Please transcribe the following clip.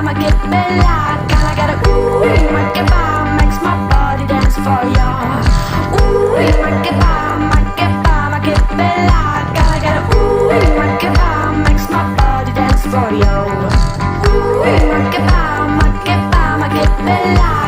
ma che bella, gotta get a ooh, makes my body dance for ya. Ooh, ma che bella, gotta get a ooh, makes my body dance for ya. Ooh, ma che bella.